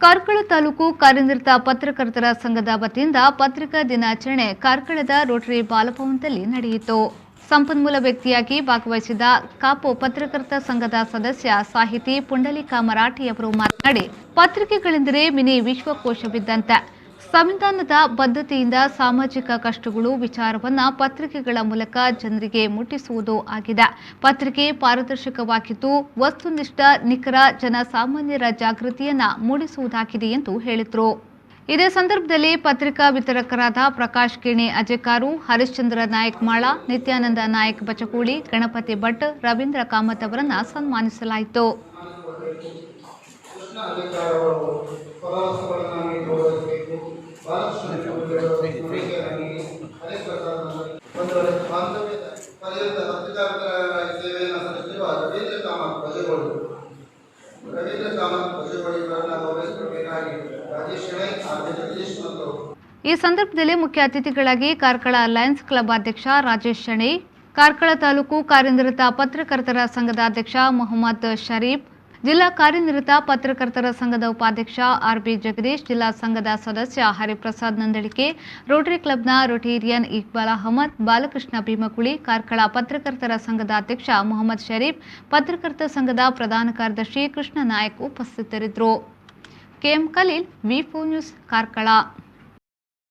ಕಾರ್ಕಳ ತಾಲೂಕು ಕಾರ್ಯನಿರತ ಪತ್ರಕರ್ತರ ಸಂಘದ ವತಿಯಿಂದ ಪತ್ರಿಕಾ ದಿನಾಚರಣೆ ಕಾರ್ಕಳದ ರೋಟರಿ ಬಾಲಭವನದಲ್ಲಿ ನಡೆಯಿತು. ಸಂಪನ್ಮೂಲ ವ್ಯಕ್ತಿಯಾಗಿ ಭಾಗವಹಿಸಿದ ಕಾಪು ಪತ್ರಕರ್ತ ಸಂಘದ ಸದಸ್ಯ ಸಾಹಿತಿ ಪುಂಡಲಿಕ ಮರಾಠಿಯವರು ಮಾತನಾಡಿ, ಪತ್ರಿಕೆಗಳೆಂದರೆ ಮಿನಿ ವಿಶ್ವಕೋಶವಿದ್ದಂತೆ. ಸಂವಿಧಾನದ ಬದ್ಧತೆಯಿಂದ ಸಾಮಾಜಿಕ ಕಷ್ಟಗಳು ವಿಚಾರವನ್ನ ಪತ್ರಿಕೆಗಳ ಮೂಲಕ ಜನರಿಗೆ ಮುಟ್ಟಿಸುವುದು ಆಗಿದೆ. ಪತ್ರಿಕೆ ಪಾರದರ್ಶಕವಾಗಿದ್ದು ವಸ್ತುನಿಷ್ಠ ನಿಖರ ಜನಸಾಮಾನ್ಯರ ಜಾಗೃತಿಯನ್ನ ಮೂಡಿಸುವುದಾಗಿದೆ ಎಂದು ಹೇಳಿದರು. ಇದೇ ಸಂದರ್ಭದಲ್ಲಿ ಪತ್ರಿಕಾ ವಿತರಕರಾದ ಪ್ರಕಾಶ್ ಕಿಣಿ ಅಜೆಕಾರು, ಹರಿಶ್ಚಂದ್ರ ನಾಯಕ್ ಮಾಳ, ನಿತ್ಯಾನಂದ ನಾಯಕ್ ಬಚಕೂಳಿ, ಗಣಪತಿ ಭಟ್, ರವೀಂದ್ರ ಕಾಮತ್ ಅವರನ್ನು ಸನ್ಮಾನಿಸಲಾಯಿತು. ಈ ಸಂದರ್ಭದಲ್ಲಿ ಮುಖ್ಯ ಅತಿಥಿಗಳಾಗಿ ಕಾರ್ಕಳ ಲಯನ್ಸ್ ಕ್ಲಬ್ ಅಧ್ಯಕ್ಷ ರಾಜೇಶ್ ಶೆಣೈ, ಕಾರ್ಕಳ ತಾಲೂಕು ಕಾರ್ಯನಿರತ ಪತ್ರಕರ್ತರ ಸಂಘದ ಅಧ್ಯಕ್ಷ ಮೊಹಮ್ಮದ್ ಶರೀಫ್, ಜಿಲ್ಲಾ ಕಾರ್ಯನಿರತ ಪತ್ರಕರ್ತರ ಸಂಘದ ಉಪಾಧ್ಯಕ್ಷ ಆರ್ಬಿ ಜಗದೀಶ್, ಜಿಲ್ಲಾ ಸಂಘದ ಸದಸ್ಯ ಹರಿಪ್ರಸಾದ್ ನಂದಳಿಕೆ, ರೋಟರಿ ಕ್ಲಬ್ನ ರೋಟೇರಿಯನ್ ಇಕ್ಬಾಲ್ ಅಹಮದ್, ಬಾಲಕೃಷ್ಣ ಭೀಮಕುಳಿ, ಕಾರ್ಕಳ ಪತ್ರಕರ್ತರ ಸಂಘದ ಅಧ್ಯಕ್ಷ ಮೊಹಮ್ಮದ್ ಶರೀಫ್, ಪತ್ರಕರ್ತ ಸಂಘದ ಪ್ರಧಾನ ಕಾರ್ಯದರ್ಶಿ ಕೃಷ್ಣ ನಾಯಕ್ ಉಪಸ್ಥಿತರಿದ್ದರು. ಕೆಎಂ ಖಲೀಲ್, ವಿ4 ನ್ಯೂಸ್, ಕಾರ್ಕಳ.